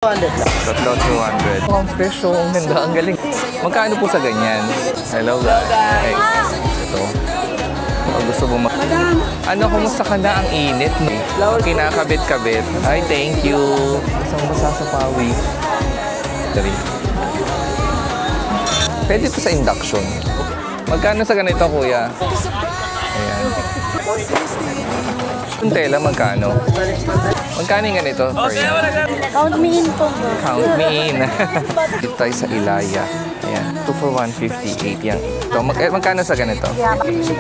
200 lang. Tatlo, 200. Ang presyo, ang ganda, ang galing. Magkano po sa ganyan? Hello guys. Ito. Gusto mo Ano, kumusta ka na? Ang init, no? Kinakabit-kabit. Ay, thank you. Isang basa sa pawi. Dari. Pwede ito sa induction. Magkano sa ganito, kuya? Ayan. Yung tela, magkano? Magkano yung ganito? Count me in po. Count me in. Dito tayo sa Ilaya. Ayan. 2 for 158 yan. So, magkano sa ganito?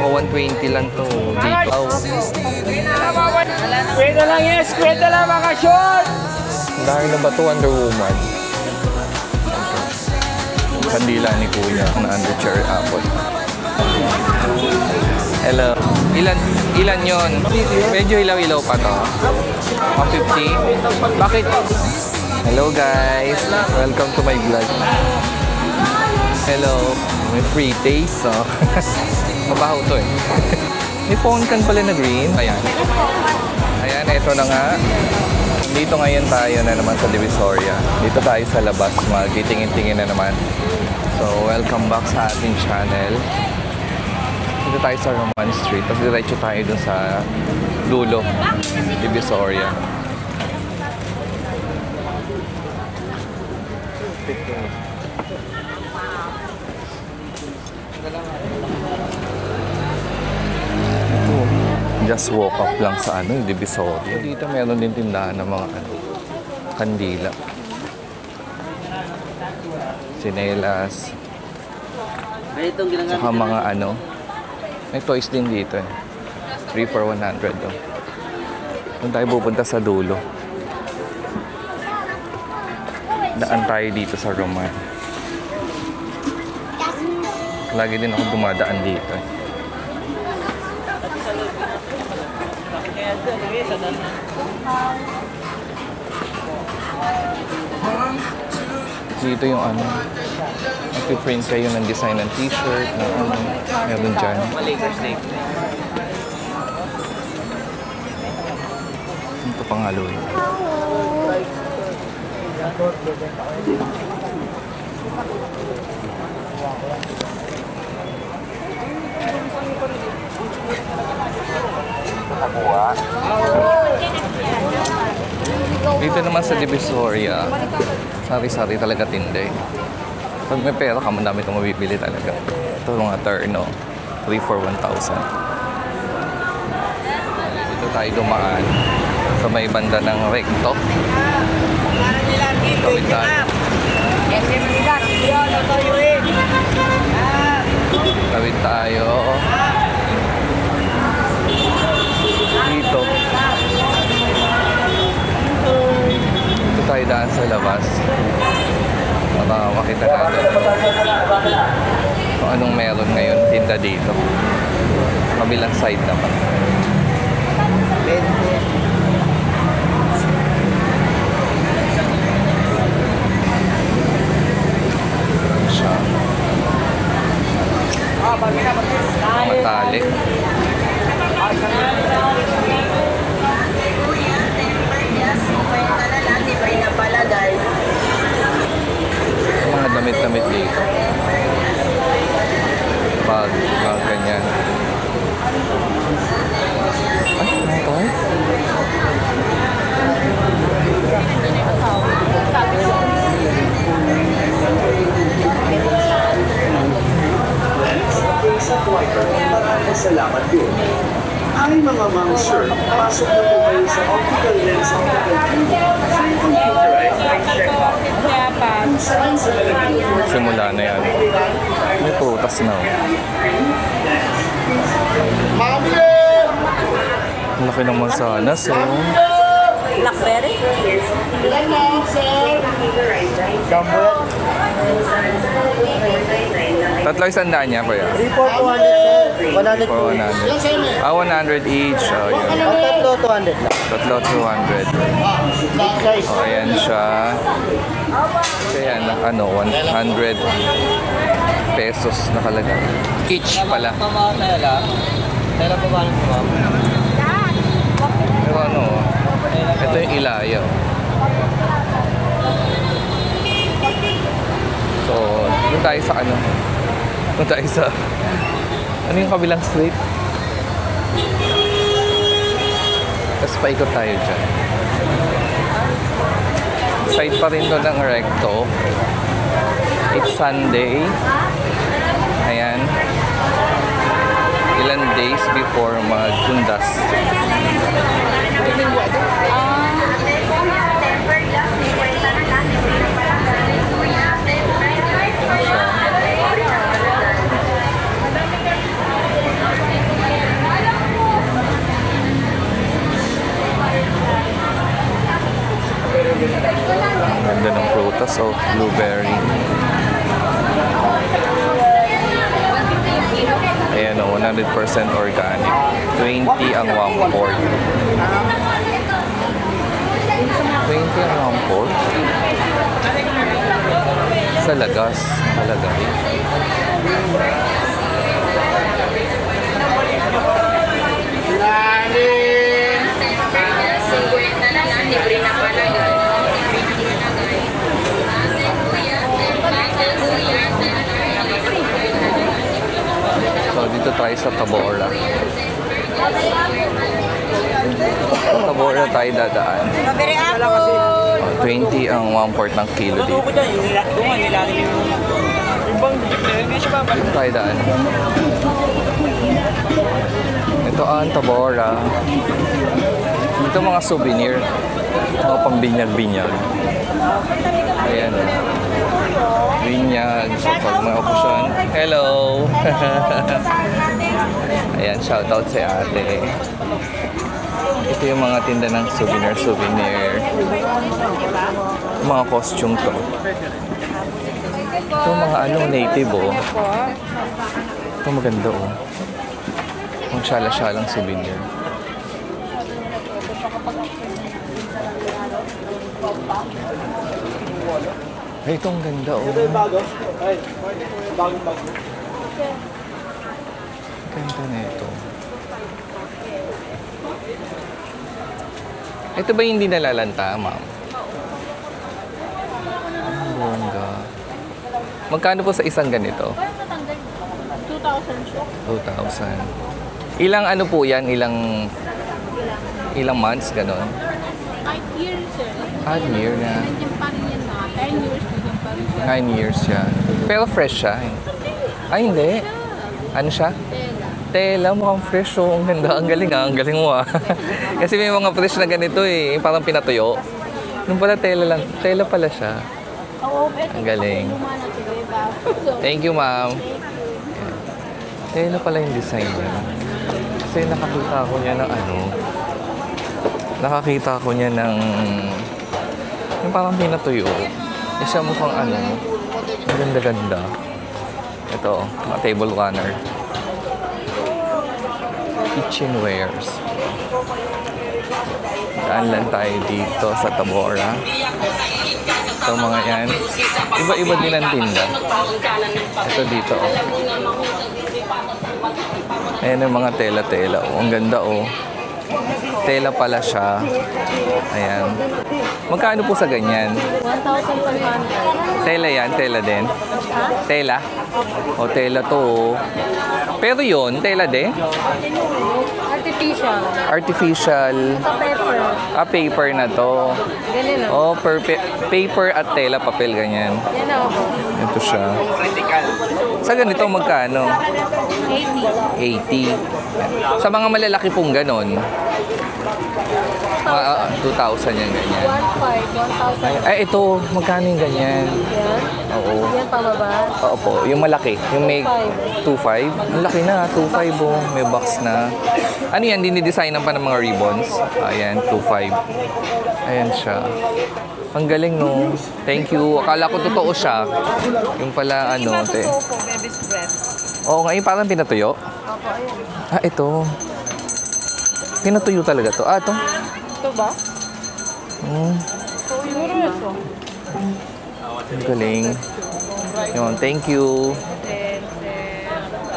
O, 120 lang to. Dito. Kwenta lang yes! Kwenta lang mga short! Dahil na ba ito, Wonder Woman? Kandila ni Kuya na under cherry apple. Hello. Ilan yon? Medyo ilaw-ilaw pa to. 150? Bakit? Hello guys. Welcome to my vlog. Hello. May free taste, so. Mabaho to eh. May phone can pala na green. Ayan. Ayan, ito na nga. Dito ngayon tayo na naman sa Divisoria. Dito tayo sa labas. Magtitingin-tingin na naman. So, welcome back sa ating channel. Dito tayo sa Roman Street. Tapos diretso tayo dun sa dulo. Divisoria. Just walk up lang sa yung Divisoria. Dito meron din tindahan ng mga kandila. Sinelas. Saka mga may toys din dito eh. 3 for 100 daw. Doon tayo pupunta sa dulo. Daan tayo dito sa Roman. Lagi din ako dumadaan dito eh. Dito yung mag-print kayo ng design ng t-shirt na meron dyan. Ito pang haloy. Dito naman sa Divisoria, sari-sari talaga tinday. Pag may pera ka, madami itong mabibili talaga. Ito mga terno, 3 for 1,000. Dito tayo dumaan sa may banda ng Recto. Tawid tayo. Tawid tayo. Dito. Dito tayo daan sa labas. Para makita natin kung anong meron ngayon tinda dito. Kabilang side naman. Siya. Matalik. Mga damit-damit dito. Pag ganyan. Ay, ano ito? Maraming salamat po. Ay mga ma'am sir, pasok na po kayo sa optical lens optical tube. Free computerized eye check-up. Saan sa lalagyan? Simula na yan. May prutas na. Ang laki ng mansanas. Blackberry? Gambot. Tatlo isang daan niya, kuya. 3 for 200 sir. 100 For 100. 100 each. Oh, yun. Tatlo 200 lang. Tatlo, 200. Big size. Oh, ayan siya. Kaya 100 pesos nakalagay. Each pala. Tela pa ba ng ma'am? Pero ito yung Ilaya. Doon tayo sa ano? Doon tayo sa... Ano yung kabilang street? Tapos paikot tayo dyan. Side pa rin doon ng Recto. It's Sunday. Ayan. Ilan days before mag-Dundas. Ang ganda ng prutas, oh, blueberry. Ayan, oh, 100% organic. 20 ang 1/4. 20 ang 1/4? Sa lagas, talagay. So, dito tayo sa Tabora. Sa Tabora tayo dadaan. Oh, 20 ang 1/4 ng kilo dito. Dito tayo daan. Ito ang Tabora. Ito mga souvenir. Mga pambinyag-binyag. Ayan. Binyag sa pag may okasyon. Hello! Ayan, shoutout sa ate. Ito yung mga tinda ng souvenir. Mga costume to. Ito mga ano, native oh. Ito maganda oh. Ang syala-syalang souvenir. Ay, ito ang ganda oh. Ganda na ito. Ito ba hindi nalalanta, ma'am? Ang bongga. Magkano po sa isang ganito? 2,000 siya. 2,000. Ilang ano po yan? Ilang months, ganon? 5 years, sir. Year na. Nandiyan pa rin yan na. 10 years, nandiyan pa rin siya. 9 years siya. Pero fresh siya. Ay, hindi. Ano siya? Tela, mukhang fresh oh. Ang ganda. Ang galing ah. Ang galing mo ah. Kasi may mga fresh na ganito eh. Parang pinatuyo. Nung pala tela lang. Tela pala siya. Oo, pero Ang galing. lumana to, diba? So, Thank you, ma'am. Tela pala yung design niya. Kasi nakakita ko niya ng ano. Nakakita ko niya ng yung parang pinatuyo. Siya mukhang ano. Ang ganda-ganda. Ito, mga table runner. Kitchenwares. Daan lang tayo dito sa Tabora. Ito mga yan. Iba-iba din ang tinda. Ito dito oh. Ayan yung mga tela-tela oh. Ang ganda oh. Tela pala siya. Ayan. Magkano po sa ganyan? 1,500. Tela yan? Tela din? Tela? O, tela to oh. Pero yun, tela din? Artificial. Artificial. Sa paper. Paper na to. Ganyan Oh, o. paper at tela, papel, ganyan. Yan ako. Ito siya. Sa ganito, magkano? 80. 80. Sa mga malalaki pong ganon, 2,000 yan, ganyan. 1,500. 1,000. Ay, ito, magkano yung ganyan? Yan. Oo. Yan pababa. Oo po, yung malaki. Yung may 2,500. Ang laki na, 2,500 oh. May box na. Ano yan, dinidesignan pa ng mga ribbons. Ayan, 2,500. Ayan siya. Ang galing no. Thank you. Akala ko totoo siya. Yung pala ano, te. Baby's breath. Oo nga, yung parang pinatuyo. Opo, ayun. Ah, ito. Pinatuyo talaga to. Ah, ito. Ito ba? Siguro ito. Ang galing. Yun, thank you.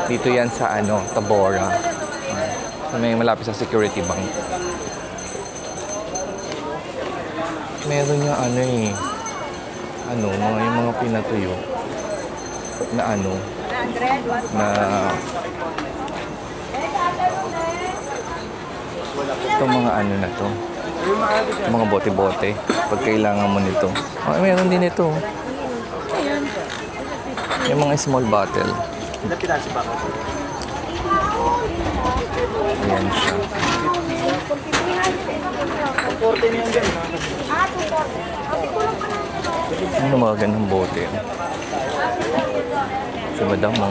Dito yan sa ano, Tabora. May malapit sa Security Bank. Meron yung ano eh. Ano, yung mga pinatuyo. na ano, na itong mga ano na to. Mga bote-bote. Pag kailangan mo nito. Oh, meron din ito. Yung mga small bottle. Ayan siya. Ano mga ganang bote? Si Madam mo.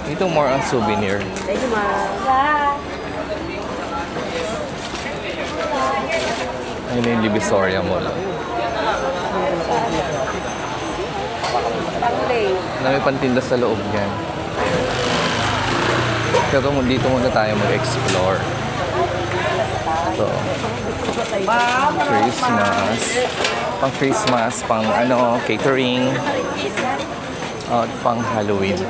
Ito more on souvenir. Thank you, ma'am. Ayun yung Divisoria Mall. May pantinda sa loob yan. Pero dito muna tayo mag-explore. So, Christmas. Pang Christmas, pang ano, catering. At pang Halloween.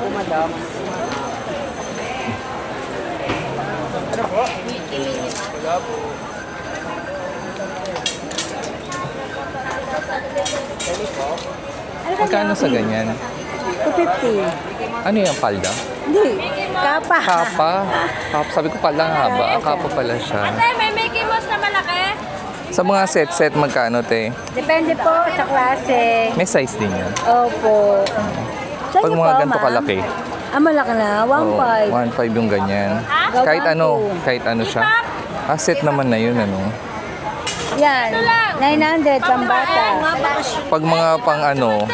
Magkano sa ganyan? 250. Ano yung palda? Hindi. Kapa. Kapa. Kapa. Sabi ko pala haba. Ang kapa pala siya. Ate, may Mickey Mouse na malaki? Sa mga set-set, magkano, te? Depende po sa klase. May size din yan. Opo. Sa Pag inyo mga po, ganito ma'am? kalaki. Malaki na. 1.5. 1.5 yung ganyan. Kahit ano, kahit ano siya. Set naman na yun, ano. Yan. 900 pang bata. Pag mga pang ano,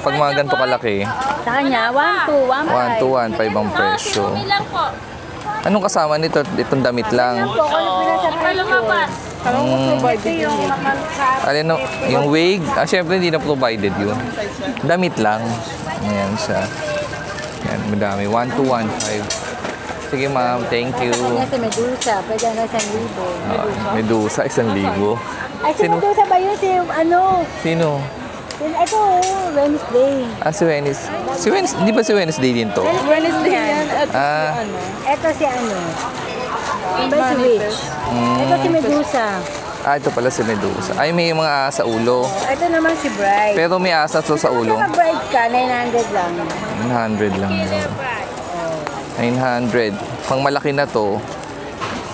pag mga ganito kalaki, Sa kanya, 1.2, 1 to 1.5. 1.5 ang presyo. Ilang po? Anong kasama nito? Itong damit lang. Yan po, kung ano pinasa presyo. Lumabas. Ito yung Alin no, yung wig, syempre hindi na provided yun. Damit lang. Ayan siya. Yan, madami. 1 to 1.5. Sige ma'am, thank you. Kanya si Medusa, pwede na 1,000. Medusa, 1,000. Ay, si Medusa ba yun? Si ano? Sino? Ito, Wednesday. Si Wednesday. Si Wednesday, di ba si Wednesday din to? Wednesday yan. Ito si ano? Iba si Witch. Ito si Medusa. Ito pala si Medusa. Ay, may mga asa sa ulo. Ito naman si Bride. Pero may asa to sa ulo. Kung bride ka, 900 lang. 900 lang yun. 900. Pang malaki na to,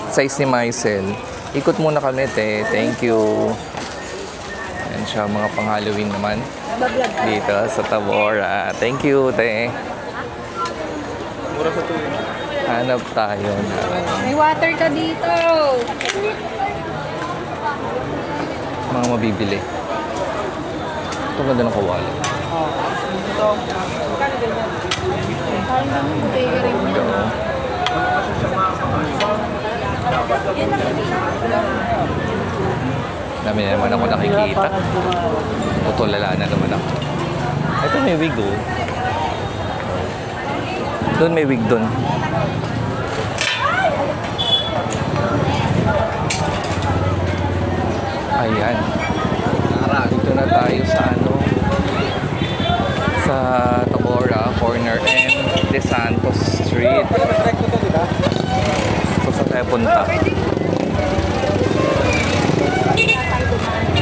size ni Marcel. Ikot muna kami, te. Thank you. Ayan siya, mga pang Halloween naman. Dito sa Tabora. Thank you, te. Hanap tayo na. May water ka dito. Mga mabibili. Ito ganda ng kawali. Dami na naman ako nakikita. Tutulala na naman ako. Ito may wig oh. Doon may wig doon. Ayan. Dito na tayo sa ano. Sa Tabora, corner M, De Santos Street. So, saan tayo punta?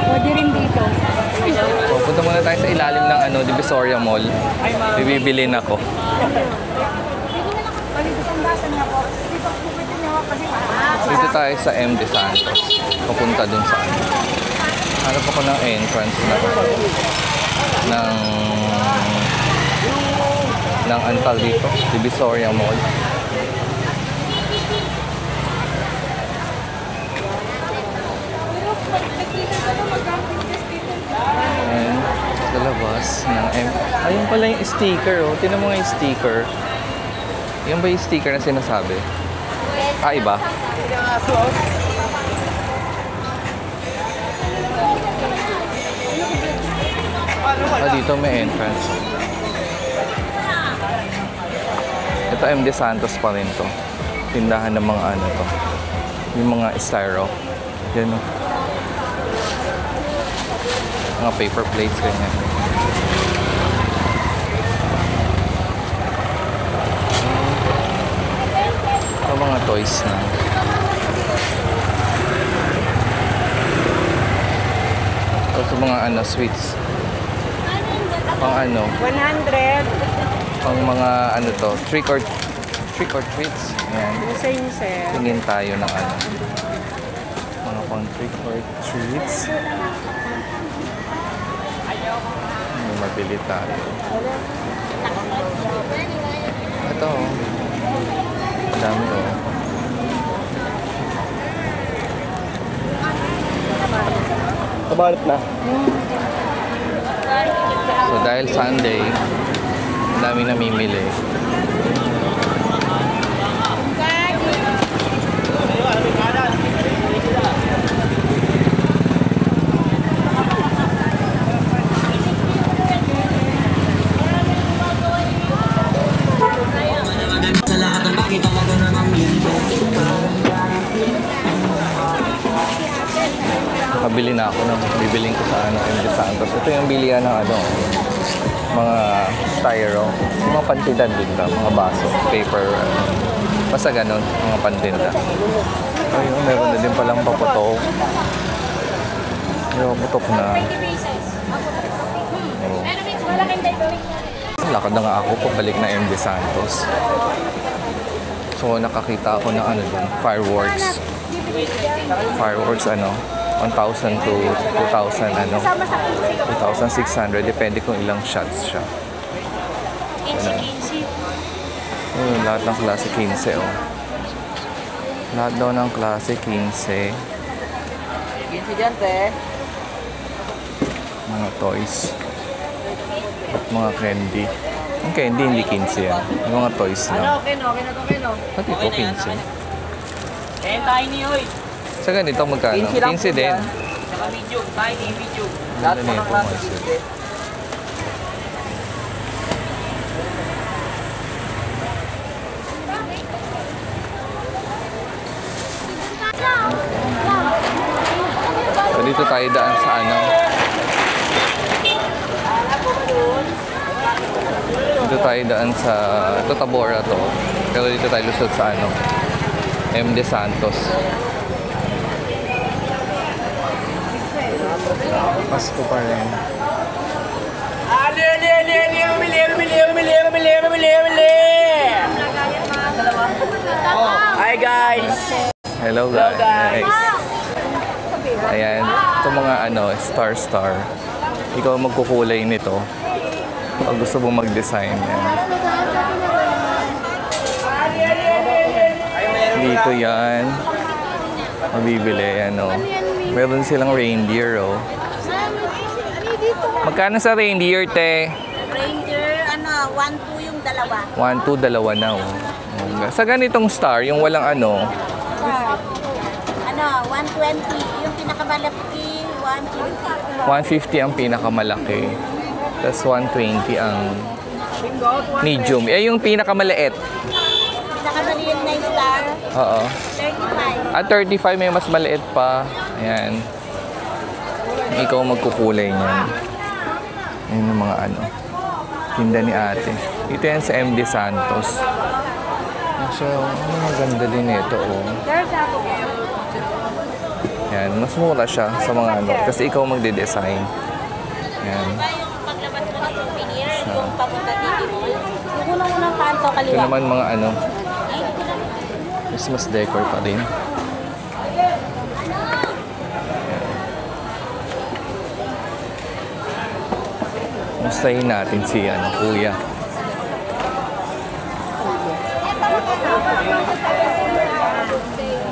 Pwede rin dito. So, punta muna tayo sa ilalim ng ano, Divisoria Mall. Bibilin ako. Dito tayo sa M. De Santos. Papunta dun sa ano. Hanap ako ng entrance na ng antal dito. Divisoria Mall. And sa labas ng M. Ayun pala yung sticker oh. Tingnan mo nga yung sticker. Yan ba yung sticker na sinasabi? Iba? Dito may entrance. Ito M. De Santos pa rin to. Tindahan ng mga ano to. Yung mga styro. Yan o. Mga paper plates ganyan. Ito mga toys na. Ito sa mga ano, sweets. Pang ano, 100. pang mga ano to, trick or treats. Ayan. Same, sir. Tingin tayo ng ano. Mga pang trick or treats. May mabili tayo. Ito. Ang dami to. Kabalot na. So dahil Sunday, ang dami namimili. Nakabili na ako ng bibiling ko sa ano, MD Santos. Ito yung bilihan ng ano, mga styro, mga pantinda din ba, mga baso, paper, ano. Basta ganun, mga pantinda. Ayun, meron na din palang paputok. Yung putok na. Oh. Lakad na nga ako, pabalik na MD Santos. So, nakakita ako ng ano dun, fireworks. Fireworks, ano, 1,000 to 2,000, ano, 2,600. Depende kung ilang shots siya. Ano. Lahat ng klase 15, oh. Lahat daw ng klase 15. 15 dyan, te. Mga toys. At mga candy. Ang candy, hindi 15 yan. Yung mga toys lang. Okay na to. At ito, 15. Eh, tiny, oy. Sa ganito, magkano? 15 din. Saka medium, tiny, medium. Lahat po ng klase. So, dito tayo daan sa ano. Dito tayo daan sa ito, Tabora to. Pero dito tayo lusot sa ano, MD Santos. Pasko pa rin. Hi, guys. Hello guys. Ayan, ito mga ano, star. Ikaw ang magkukulay nito. Pag gusto mong mag-design yan. Dito yan. Mabibili yan, oh. Meron silang reindeer, oh. Magkano sa reindeer, te? Ranger, 1-2 yung dalawa. 1, 2, dalawa na, oh. Sa ganitong star, yung walang ano, 120. Yung pinakamalaki, 150. 150 ang pinakamalaki. Tapos 120 ang medium. Eh, yung pinakamaliit. Pinakamaliit na yung star, Oo. 35. At 35 may mas maliit pa. Ayan. Ikaw magkukulay niyan. Ayan yung mga ano. Tinda ni ate. Ito yan sa MD Santos. So, maganda din ito, oh. Ayan, mas mura siya sa mga ano. Kasi ikaw magde-design. Ayan. Yung paglabas mo ng souvenir, yung papunta dito mo. Yung unang-unang kanto, Ito kaliwa. naman mga ano. Christmas decor pa rin. Mustahin natin si ano, kuya.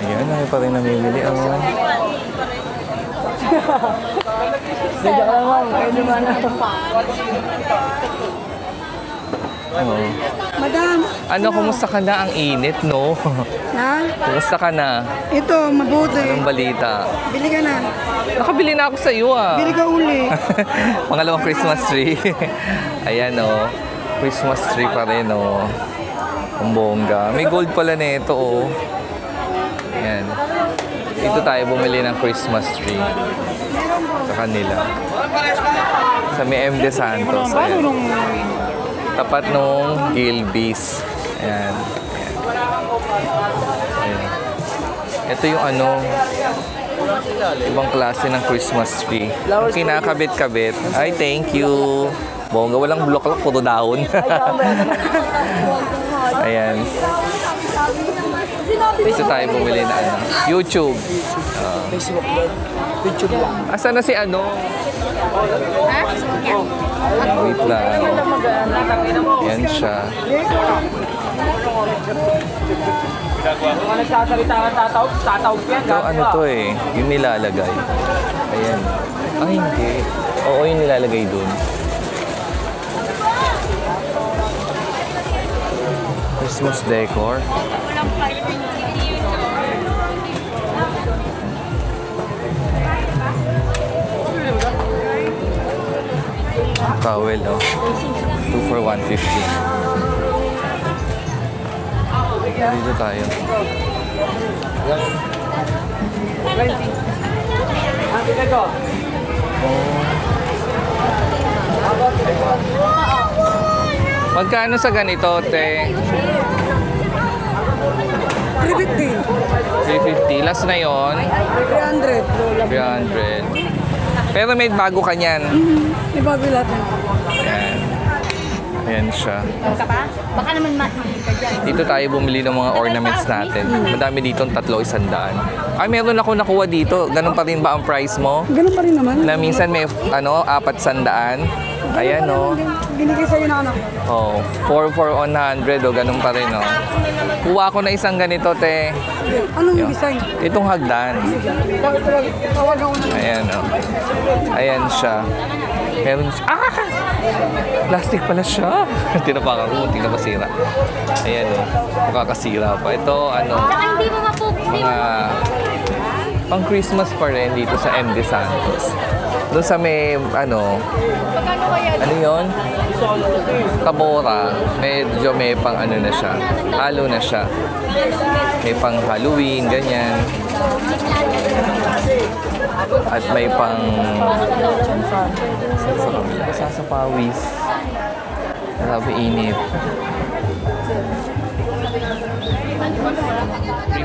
Ayan, ay pa rin namimili. Oh. Oh. Madam, Ano, kumusta ka na? Ang init, no? na? Kumusta ka na? Ito, mabuti. Anong balita? Bili ka na. Nakabili na ako sa iyo, ah. Bili ka uli. Pangalawang Christmas tree. Ayan, oh. Christmas tree pa rin, oh. Ang bongga. May gold pala nito, oh. Ayan. Dito tayo bumili ng Christmas tree. Sa kanila. Sa may MD Santos. Ayan. Tapat nung Gilbis. Ayan. Ayan. Ito yung ano, Ibang klase ng Christmas tree. Kinakabit-kabit. Ay, thank you. Bongga, walang block-lock, puro dahon. Ayan. Dito tayo bumili na ano. YouTube. Asa na si ano? Wait lang. Yan siya. Kung nagsasalita ka tatawag yan. Ito ano to eh. Yung nilalagay. Ayan. Ay, hindi. Oo, yung nilalagay dun. Christmas decor. Towel, oh. 2 for 150. Dito tayo. Magkano sa ganito, te? 350. 350. Last na yon. 300. Pero may bago ka niyan. May bago lahat. Ayan. Ayan siya. Ka pa? Baka naman makikita dyan. Dito tayo bumili ng mga ornaments natin. Madami dito, 300. Ay, meron ako nakuha dito. Ganun pa rin ba ang price mo? Ganun pa rin naman. Na minsan may, 400. Ayan, oh. Binigay sa'yo na anak. Oh, 4 for 100, oh. Ganun pa rin, oh. Kuha ko na isang ganito, te. Anong design? Itong hagdan. Tawag ako na. Ayan, oh. Ayan siya. Meron siya. Ah! Plastic pala siya. Tinapakan ko, muntik na masira. Ayan, oh. Makakasira pa. Ito, ano, Saka hindi mo mapupili. mga pang Christmas pa rin dito sa MD Santos. Doon sa may, ano yun? Tabora. Medyo may pang ano na siya. Halo na siya. May pang Halloween, ganyan. At may pang sa pawis. Grabe init.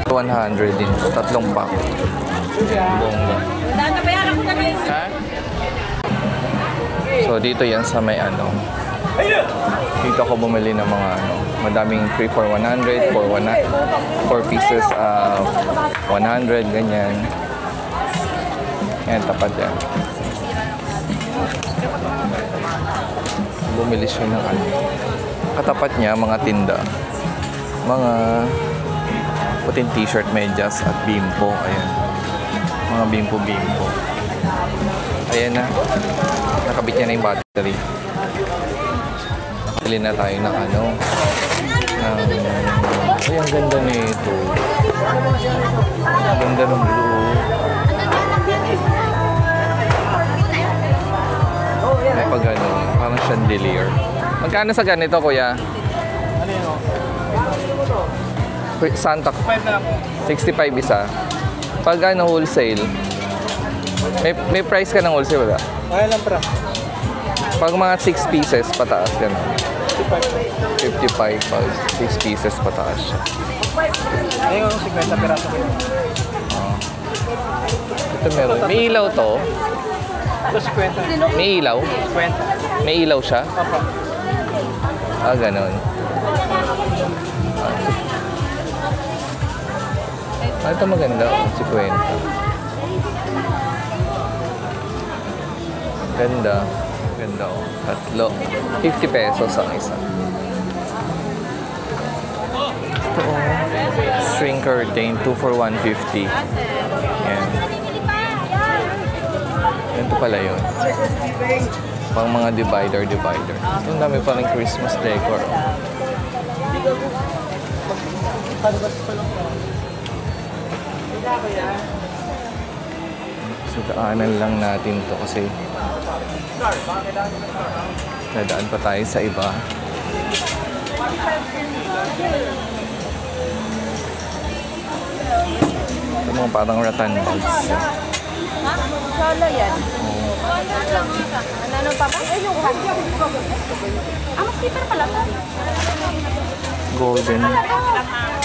100 din. 3 pack. Bongga. Ha? So dito yan sa may ano. Dito ako bumili ng mga ano, madaming 3 for 100, 4 pieces 100, ganyan. Yan, tapat yan. Bumili siya ng ano. Katapat niya, mga tinda. Mga puting t-shirt, medyas at bimpo. Ayan. Mga bimpo-bimpo. Ayan na. Nakabit niya na yung battery. Nakabili na tayo ng ano. Ay, ang ganda nito. Ang ganda ng blue. May pag ano, parang chandelier. Magkano sa ganito, kuya? Ano yun, oh? Santa 5 na lang po. 65 isa. Pag ano, wholesale, may price ka ng wholesale, wala? Kaya lang, pra. Pag mga 6 pieces, pataas ka na. 55 pag 6 pieces, pataas siya. Ayun, 50 piraso ko. Ito meron. May ilaw to. Ito 50. May ilaw. 50. May ilaw siya. Opo. Ah, ganun. Ah, ito maganda. 50. Ganda. Ganda, oh. Tatlo. 50 pesos ang isa. Ito, oh. String curtain. 2 for 150. Yan. Ganito pala yun. Pang mga divider. Ito, ang dami pa rin Christmas decor. So, daanan lang natin to kasi dadaan pa tayo sa iba. Ito mga parang rattan bags. Solo yan. Ano pa ba? Ay, yung mas cheaper pala to. Golden.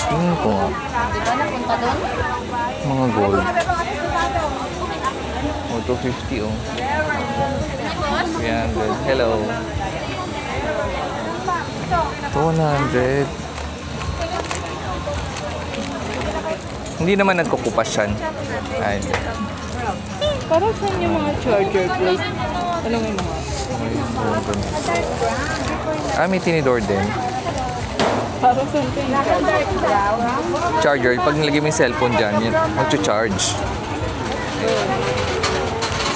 Tingin ko nga. Di ba napunta doon? Mga gold. Oh, 250 oh. 300. Hello. 200. Hindi naman nagkukupas yan. Ay, hindi. Para saan yung mga charger plate? Ano may mga? Ah, may tinidor din. Para saan ito yung Charger, pag nilagay mo yung cellphone dyan, yun, mag-charge.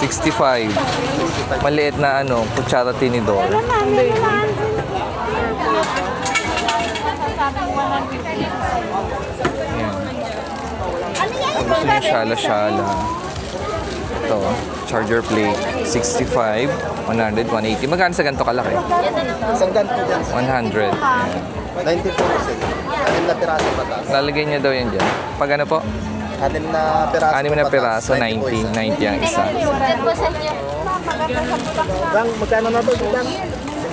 65. Maliit na ano, kutsara tinidor. Yan. Gusto yung shala-shala. Ito, charger plate. 65, 100, 180. Magkano sa ganito kalaki? Isang ganito dyan. 100. Yan. 90 po kasi. 6 na piraso patas. Lalagay niya daw yan dyan. Pag ano po? 6 na piraso 6 na piraso, 90. 90 ang isa. Bang, magkano na to? Bang?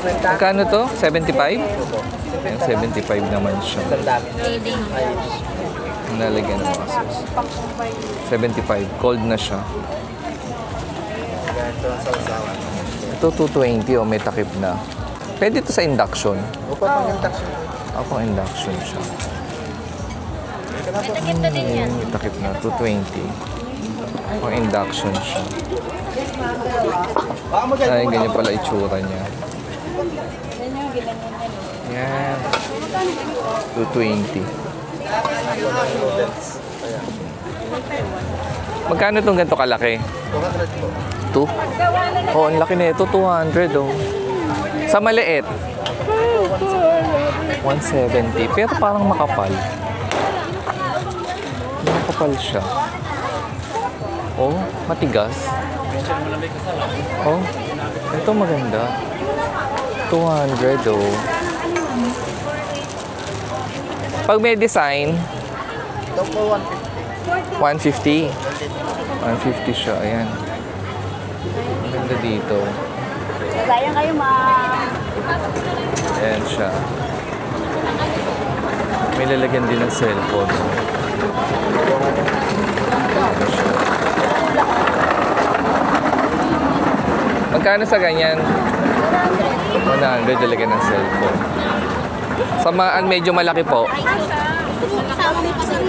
50? Magkano to? 75? Yan, 75 naman siya. Sandami. Nalagyan ng mga sauce. 75. Cold na siya. Ganito ang sausawan. Ito 220 oh, may takip na. Pwede ito sa induction. Upa pang yung tax. Ako induction siya. Takip na din yan. May takip na. 220. Ako induction siya. Ay, ganyan pala itsura niya. Yan. 220. Magkano itong ganito kalaki? 200 po. 2? Oh, ang laki na ito. 200 oh. Sa maliit? 170. Pero parang makapal. Makapal siya. Oh, matigas. Oh, ito maganda. 200 oh. Pag may design, Ito po 150. 150. 150 siya, ayan. Maganda dito. Sayang kayo, Ayan siya. May lalagyan din ng cellphone. Ayan siya. Magkano sa ganyan? 100 lalagyan ng cellphone. Sa medyo malaki po.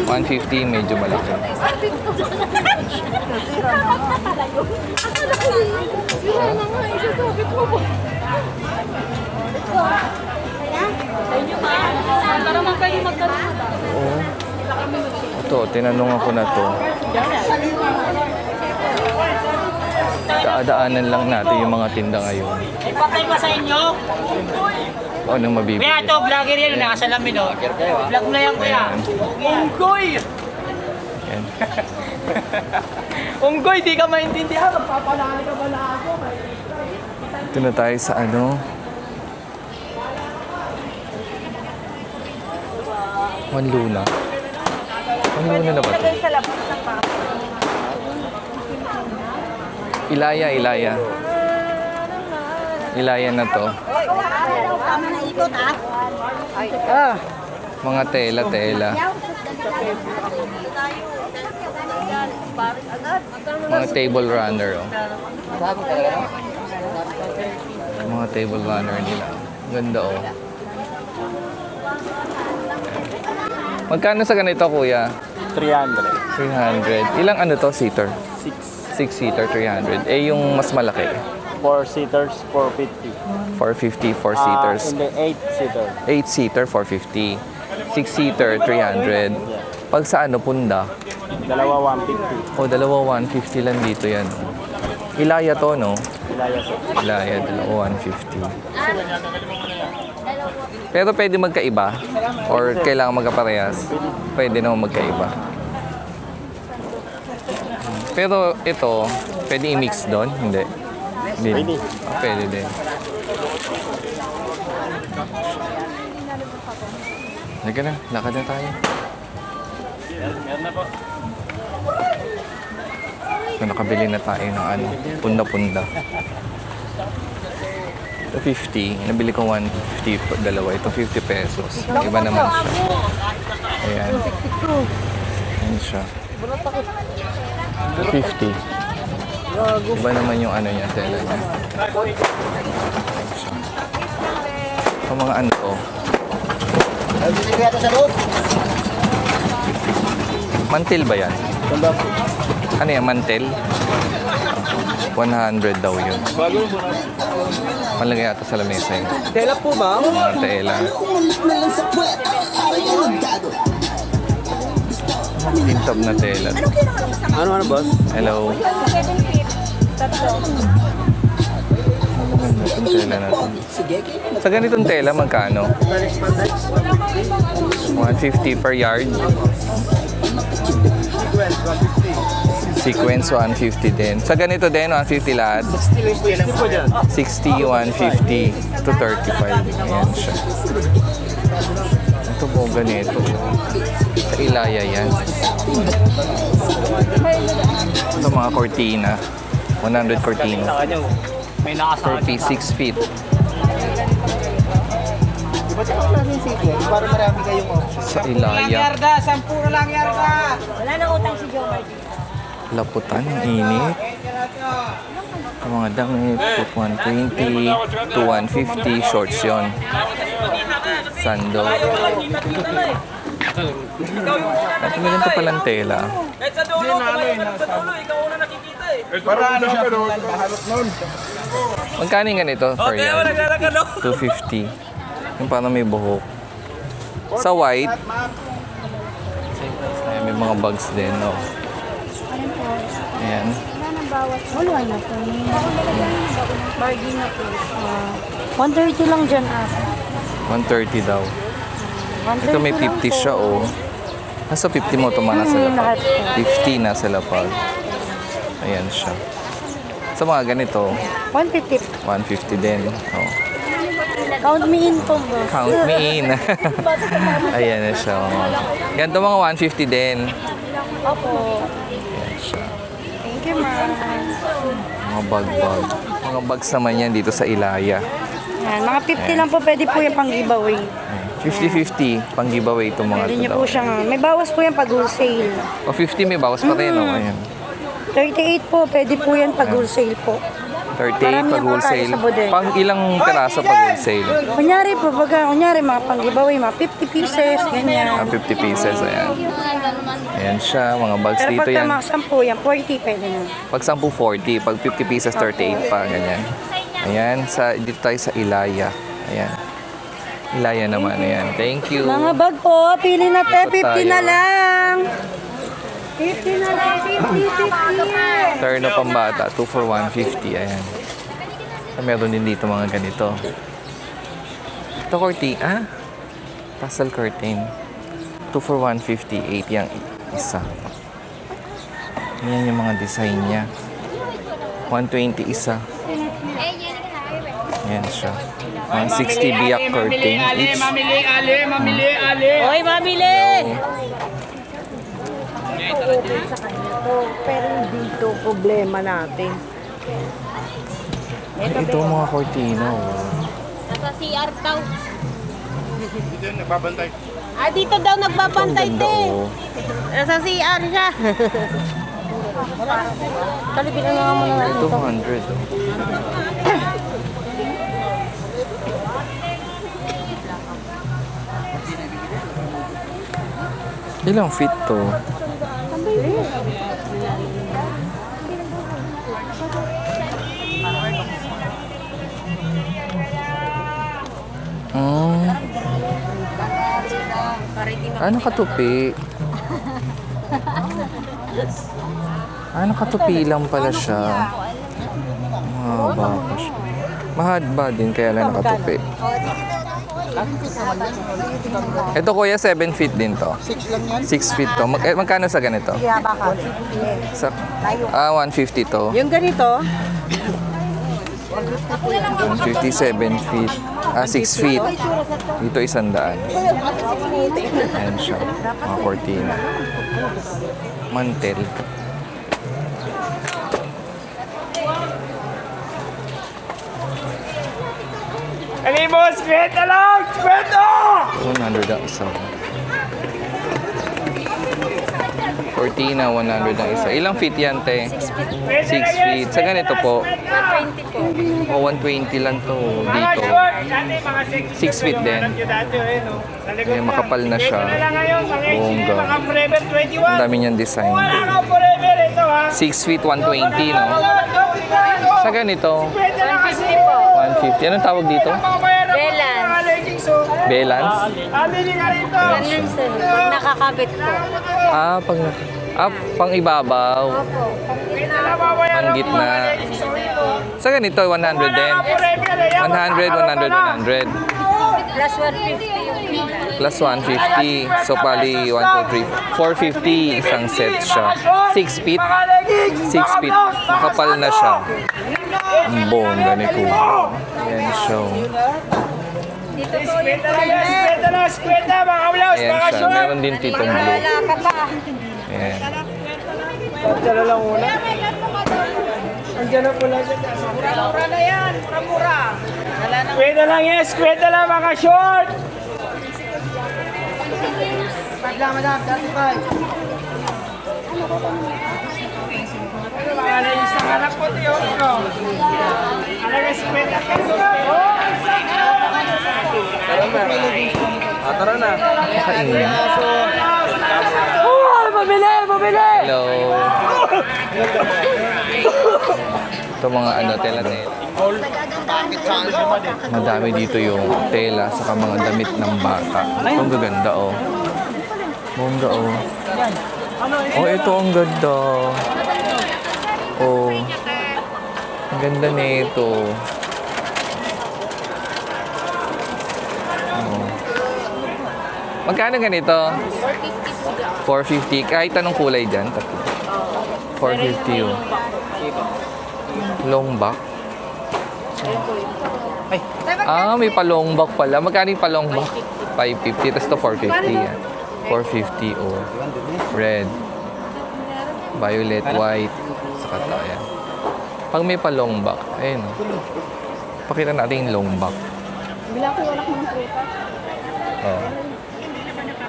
150, medyo malaki. Para man kayo magtanong. Oo. Ito, tinanong ako na to. Daanan lang natin yung mga tinda ngayon. Ipatay ba sa inyo? O anong mabibili? Kaya ito, vlogger yan, nakasalamin o. Vlog na yan kuya. Unggoy! Yan. Unggoy, di ka maintindihan. Magpapalaki ka ba na ako? Ito na tayo sa ano. Juan Luna. Juan Luna na ba ito? Ilaya. Ilaya na to. Mga tela. Mga table runner. Oh. Mga table runner nila. Ganda oh. Magkano sa ganito kuya? 300. 300. Ilang ano to? Seater? 6. 6-seater, 300. Eh, yung mas malaki. 4-seaters, 450. 450, 4-seaters. Hindi, 8-seater. 8-seater, 450. 6-seater, 300. Pag sa ano, punda? Dalawa 150. O, dalawa 150 lang dito yan. Ilaya to, no? Ilaya sa. Ilaya, dalawa 150. Pero pwede magkaiba? Or kailangan magkaparehas? Pwede naman magkaiba. Pero ito, pwede i-mix doon? Hindi. Pwede. Pwede din. Halika na, lakad na tayo. Meron na po. So, nakabili na tayo ng ano, punda-punda. Ito 50. Nabili ko 150 dalawa. Ito 50 pesos. Iba naman siya. Ayan. Ayan siya. 50. Iba naman yung ano niya, tela niya. So, mga ano to? Mantel ba yan? Ano yan, mantel? 100 daw yun. Malagay ata sa lamesa yun. Tela po ba? Mga tela. Tintab na tela. Ano boss? Hello. Maganda itong tela na ito. Sa ganitong tela, magkano? 150 per yard. Sequence 150 din. Sa ganito din, 150 lahat. 60, 150 to 35. Ayan siya. Ito po ganito. Sa Ilaya yan. Ito mga cortina. 100 cortina. Per piece, 6 feet. Para marami kayong Sa Ilaya. Yarda, 10 lang yarda. Wala nang utang si Joe Martin. Laputan, init. Ang mga damit, put 120 to 150, shorts yun. Sando. At may ganito palang tela. Sa dulo, ikaw una nakikita eh. Para ano siya pero mahalot nun. Magkano yung ganito per yard? 250. Yung parang may buhok. Sa white, ay, may mga bags din, no? Ayan. Wala na po. Bargain na po. 130 lang dyan ah. 130 daw. Ito may 50 siya, oh. Nasa 50 mo, tumana sa lapag. 50 na sa lapag. Ayan siya. Sa mga ganito, 150. 150 din. Oh. Count me in po, boss. Count me in. Ayan na siya. Oh. Ganito mga 150 din. Opo. Ayan siya. Thank you, ma'am. Mga bag-bag. Mga bags naman yan dito sa Ilaya. Yan, mga 50 lang po pwede po yung pang giveaway. 50-50, pang giveaway itong mga Pwede ito niyo daw. po siyang, may bawas po yan pag wholesale. O 50 may bawas pa rin. Oh. Ayan. 38 po, pwede po yan pag wholesale po. 38 Marami pag yung wholesale. pagkain sa bodega. Pang ilang peraso pag wholesale? Kunyari po, kunyari mga pang giveaway, mga 50 pieces, ganyan. 50 pieces, ayan. Ayan siya, mga bags Pero dito pagka yan. mga 10 yan, 40 pwede na. Pag 10, 40. Pag 50 pieces, 38 pa, ganyan. Ayan, dito tayo sa Ilaya. Ayan. Ilaya naman, ayan. Thank you. Mga bag po, pili na te, Ito 50 tayo. na lang. 50 na lang, 50. Terno pambata, 2 for 150. Ayan. Meron din dito mga ganito. Ito curtain, tassel curtain. 2 for 150, 8 yung isa. Ayan yung mga design niya. 120 isa. Ayan siya. 160 biyak curtain each. Mamili, ali. Hoy, mabili! Pero dito problema natin. Ito mga cortina. Nasa CR daw. Dito nagbabantay. Ah, dito daw nagbabantay Ganda, te. oh. Nasa CR siya. Talibin na nga muna. Ito 100. Oh. Ilang feet to? Ano katupi? Katupi lang pala siya. Mahaba pa siya. Mahaba din kaya lang nakatupi. Ito kuya, 7 feet din to. 6 lang yan. 6 feet to. Magkano sa ganito? Kaya baka. Sa, 150 to. Yung ganito, 57 feet. 6 feet. Dito 100. Ayan siya. Mga cortina. Mantel. Alimos, kwenta lang! Kwenta! 100 ang isa. Cortina, 100 ang isa. Ilang feet yan, te? 6 feet. 6 feet. Sa ganito po, 120 po. o 120 lang to dito. 6 feet din. Eh, makapal na siya. Bongga. Ang dami niyang design. 6 feet, 120, no? Sa ganito, 150 po. 150. Anong tawag dito? Balance. Balance? Ganun sir. Pag nakakabit po. Pang ibabaw. Opo. Pang gitna. Sa ganito, 100 din. 100, 100, 100. Plus 150 yung balance. Plus 150. So, pali 1, 2, 3, 450. Isang set siya. 6 feet. 6 feet. Makapal na siya. Ang bongga ni Kuya. Ayan siya. Dito po yung Ayan siya. Meron din titong blue. wala ka pa. Ayan. Kwenta lang yes, kwenta lang mga short. Mga nais na anak ko, tiyo. Alagas kwenta ka. Kainin. Pabili! Hello. Ito mga tela-tela. Madami dito yung tela saka mga damit ng bata. Ang gaganda, oh. Bongga, oh. Oh, ito ang ganda. Oh. Ang ganda nito. Oh. Magkano ganito? 450. Kahit anong kulay dyan, tatlo. 450 yun. Long back. May palong back pala. Magkano yung palong back? 550. Tapos ito 450 yan. 450, oh. Red. Violet, white. Saka ito, yan. Pag may palong back, ayun, oh. Pakita natin yung long back. Bila ko wala kang prutas. Oh.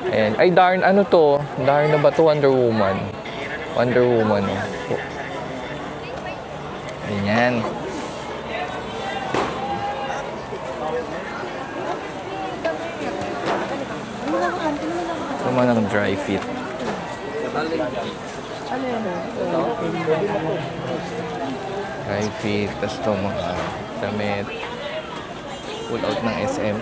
Ayan. Ay, darn, ano to? Darn na ba to? Wonder Woman. Wonder Woman, oh. Ayan. Ito man ang dry fit. Dry fit. Tapos ito mga damit. Pull out ng SM.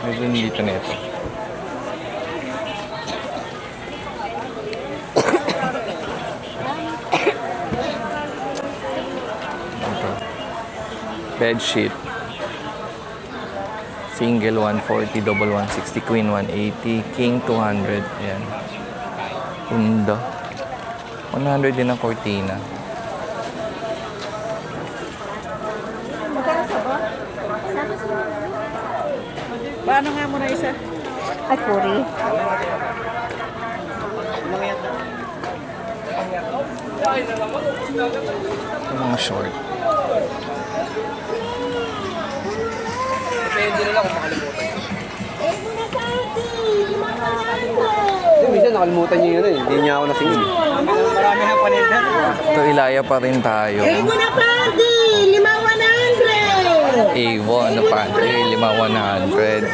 Meron dito na ito. Ito. Bed sheet. Single 140, double 160, queen 180, king 200. Ayan. Ganda. 100 din ang cortina. Paano nga muna isa? Ay, puri. Yung mga short. Minsan nakalimutan niyo yun eh. Hindi niya ako nasingil. Marami ng panindan. Ito, ilaya pa rin tayo. Muna party! 5,100! Avon, ano pa? 5,100.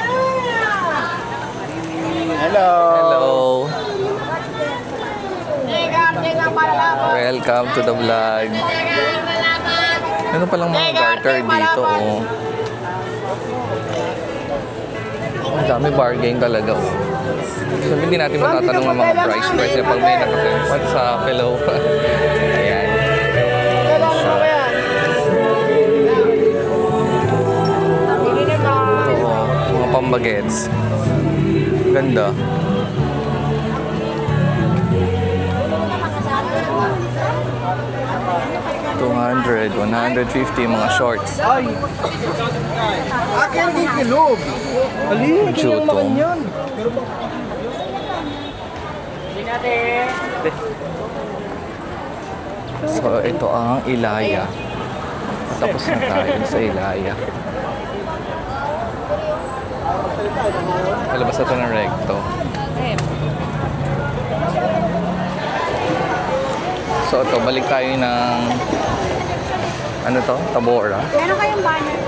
Hello! Hello! Welcome to the vlog. Ano palang mga garter dito, oh. Ang dami bargain talaga, oh. So, hindi natin matatanong ang mga price niya pag may nakasend. What's up? Hello. Ayan. So, ito, oh, mga pambagets. Ganda. $200, $150 mga shorts. Ay! Akin din kilog! Alin? Jutong. So, ito ang Ilaya. Tapos na tayo sa Ilaya. Palabas ito ng Recto. So ito, balik tayo ng ano to? Tabora. Meron kayong banner?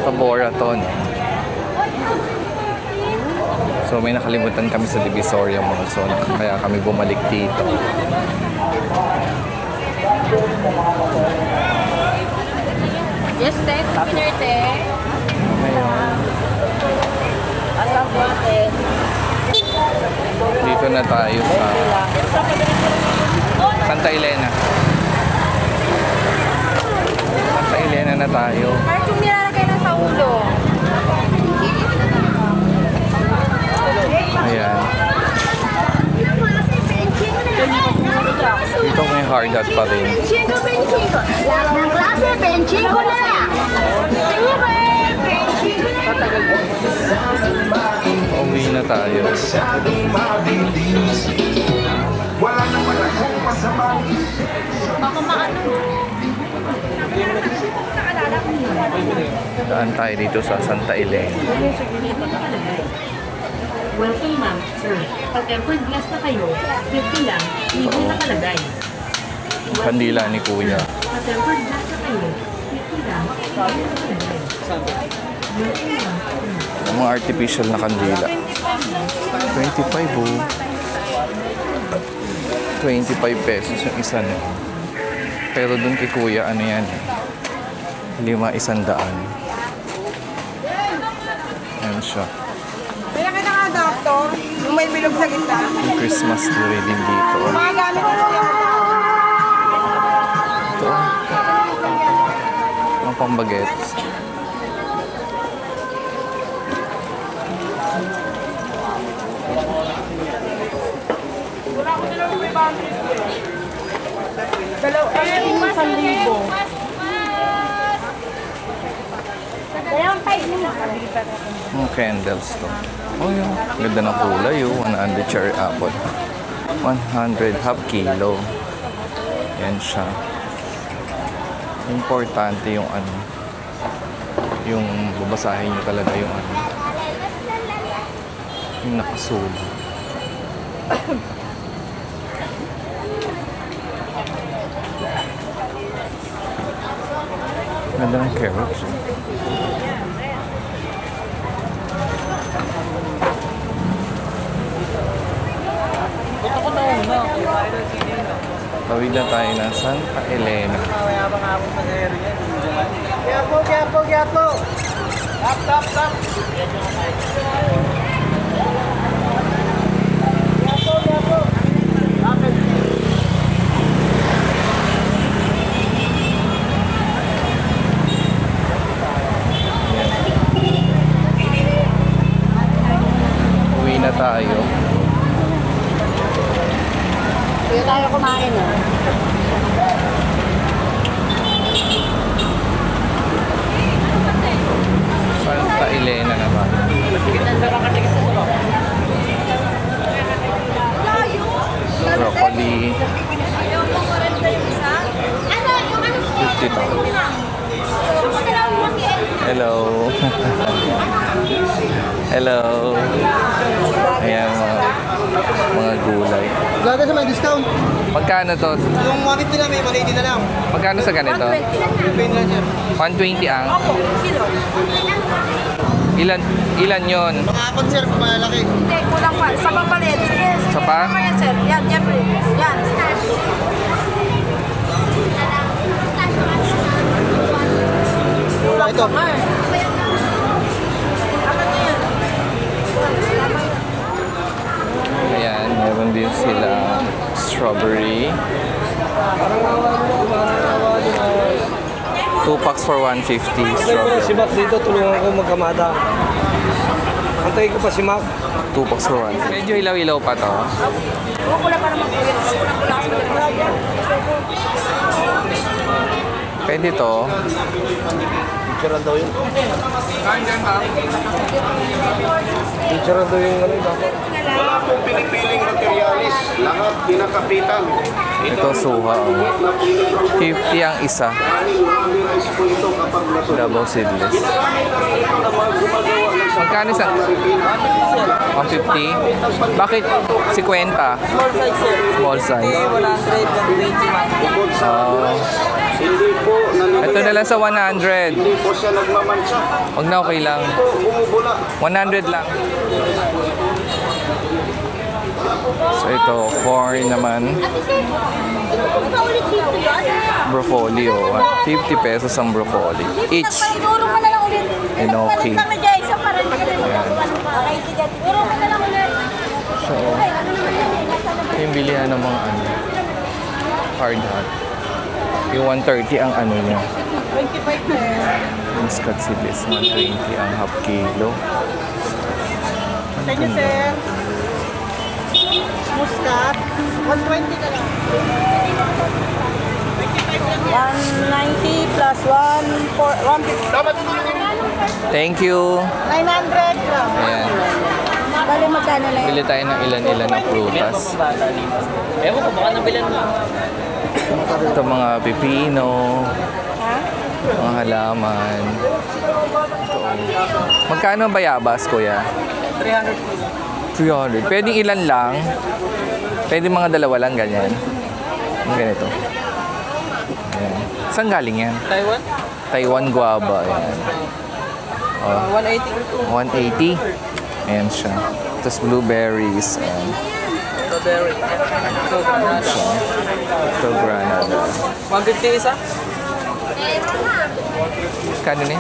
Tabora to, no? So may nakalimutan kami sa Divisoria Mall. So kaya kami bumalik dito. Yes, te. Pinner, te. Ngayon, Asap po, te. dito na tayo sa Santa Elena. Santa Elena na tayo. Kahit yung nilalagay na sa ulo. Ayan. Dito may hard hat pa rin. Uwi na tayo. Wala naman akong masama. Daan tayo dito sa Santa Elena. Welcome, ma'am, sir. Pag tempered glass na kayo, 50 lang, hindi nakalagay. Kandila ni Kuya. Pag tempered glass na kayo, 50 lang, hindi nakalagay. Ang mga artificial na kandila. 25 oh. 25 pesos yung isa na. Pero dun kay Kuya, ano yan? 5,100. Ayan siya. Pinakita nga, doctor. Yung may bilog sa gitna. Yung Christmas tree din dito. Mga gamit ko yung... Ito. Mga pambagets. Yung 1,000. Dalawang 5 na. Mga candles to. Oh, yun. Ganda ng kulay yun. 100 cherry apple. 100 half kilo. Yan siya. Importante yung ano. Yung babasahin nyo talaga yung ano. Yung nakasulat. Ganda ng carrots. Tawid na tayo ng Santa Elena. Kiyapo. Tap. Uwi na tayo. Dito tayo kumain eh. Santa Elena naman. Broccoli. 50,000. Hello. Hello. Ayan mga gulay. Wala ka sa may discount. Magkano to? Yung 150 na may maliit na lang. Magkano sa ganito? 120 lang siya. 120 ang? Ilan yon? Mga konser pa malaki. Hindi, kulang pa. Sa papalit. Sige. Sa pa? Yan, sir. Yan. Yan. Ito. Ayan, meron din sila strawberry. 2 packs for 150 strawberry. Si Mac dito, tulungan ko magkamada. Antayin ko pa si Mac. 2 packs for 150. Medyo ilaw-ilaw pa to. Kulang pa naman po yun. Kulang. Pwede to. Picturean daw yun. Picturean daw yung ano, dapat. Wala pong pinipiling materialis. Lahat pinakapitan. Ito suha. 50 ang isa. Mamirais po ito kapag natuloy. Double seedless. Ito naman gumagawa ng sa Magkano sa 150? Bakit 50? Small size, sir. Small size. 100 lang, 20 bukod sa hindi po Ito na lang sa 100. Hindi po siya nagmamansya. Huwag na, okay lang. Po, bumubula. 100 lang. So ito, corn naman. Broccoli, oh. 50 pesos ang broccoli. Each. Puro mo na lang ulit. Enoki. Kami dyan, isang parang okay, sige. Puro mo na lang ulit. So, yung bilihan ng mga ano, hard hat. Yung 130 ang ano niya. 25 Yung Scott seedless, 120 ang half kilo. Thank you, sir. Muscat, 120 ka lang. 190 plus 150. Thank you. 900 grams. Ayan. Bali magkano na yun? Bili tayo ng ilan-ilan na prutas. Ewan ko, baka nabilan mo. Ito mga pipino. Mga halaman. Ito. Magkano ang bayabas, kuya? 300. Pwedeng ilan lang. Pwede mga dalawa lang, ganyan. Yung ganito. Ayan. Saan galing yan? Taiwan? Taiwan guava. Ayan. Oh, 180. 180. Ayan siya. Tapos blueberries. Ayan. Strawberry. Ito, granada. Ito, granada. 150 isa? Kano ni?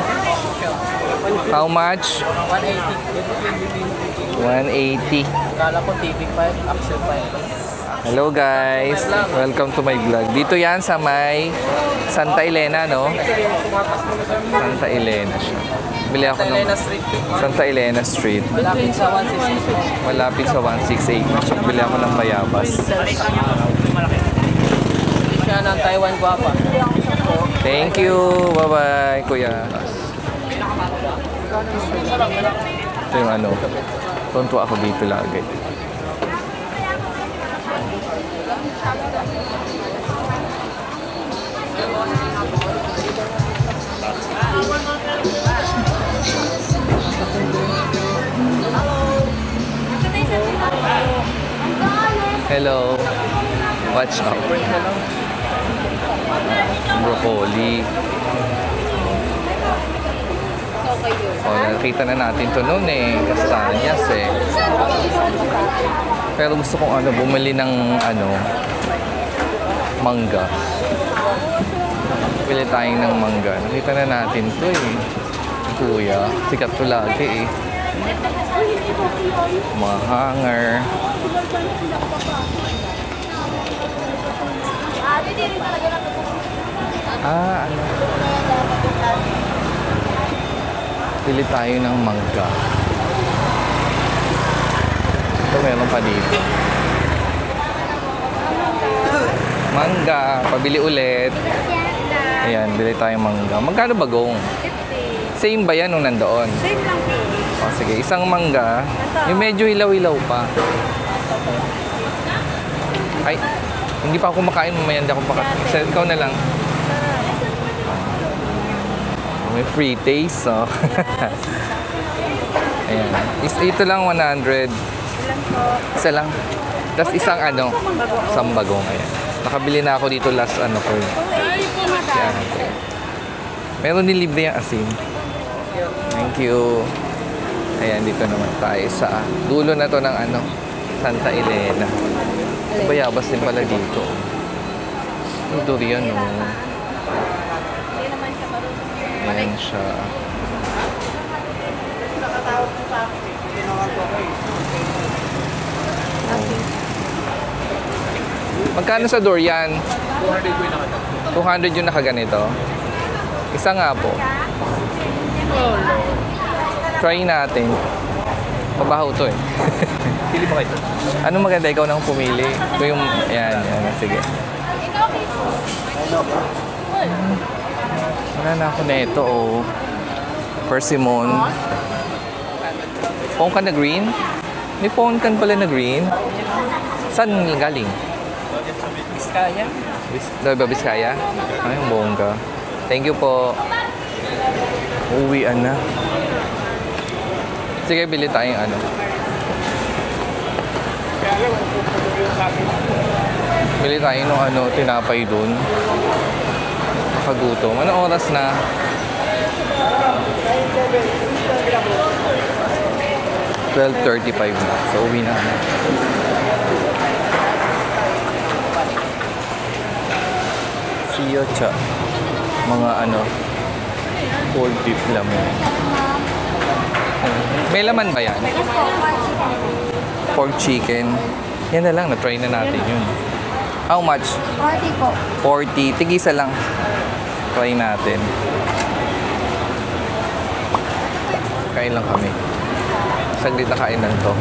How much? 180. 180. Kala ko TV5, Axel 5. Hello guys! Welcome to my vlog. Dito yan sa may Santa Elena, no? Santa Elena siya. Bili ako ng Santa Elena Street. Malapit sa 166. Malapit sa 168. Bili ako ng bayabas. Siya ng Taiwan guapa. Thank you! Bye-bye, kuya. Ito yung ano. Tuntua ako dito lagi. Hello. Watch out. Broccoli. Oh, nakita na natin to noon eh. Castañas eh. Pero gusto kong ano, bumili ng ano, mangga. Bili tayo ng mangga. Nakita na natin to eh. Kuya, sikat to lagi eh. Mga hanger. Ah, ano? Pili tayo ng mangga. Ito meron pa dito. Mangga, pabili ulit. Ayan, bili tayo mangga. Magkano bagong? 50. Same ba yan nung nandoon? Same lang po. O sige, isang mangga. Yung medyo hilaw-hilaw pa. Ay, hindi pa ako kumakain. Mamaya hindi ako pakakain. Ikaw na lang. May free taste, so. Ayan. Ito lang 100. Isa lang. Tapos isang ano, isang bagong. Ayan. Nakabili na ako dito last ano ko. Ayan. Meron din libre yung asin. Thank you. Ayan, dito naman tayo sa dulo na to ng ano, Santa Elena. Bayabas din pala dito. Yung durian, no. Ayan siya. Magkano sa durian? 200 yung nakaganito. Isa nga po. Try natin. Mabaho to eh. Pili mo kayo. Anong maganda? Ikaw nang pumili. Ito yung... Ayan, ayan. Sige. Wala na ako na ito, oh. persimmon. Pongkan na green? May pongkan pala na green. Saan galing? Biskaya. Biskaya? Ay, ang bongga. Thank you po. Uwian na. Sige, bili tayong ano. Bili tayo ng ano, tinapay dun. Kagutom. Anong oras na? 12:35 na. So, uwi na. Siyocha. Mga ano, cold beef laman. May laman ba yan? Pork chicken. Yan na lang, na-try na natin yun. How much? 40 po. 40. Tigisa lang. Try natin. Kain lang kami. Saglit na kain lang to.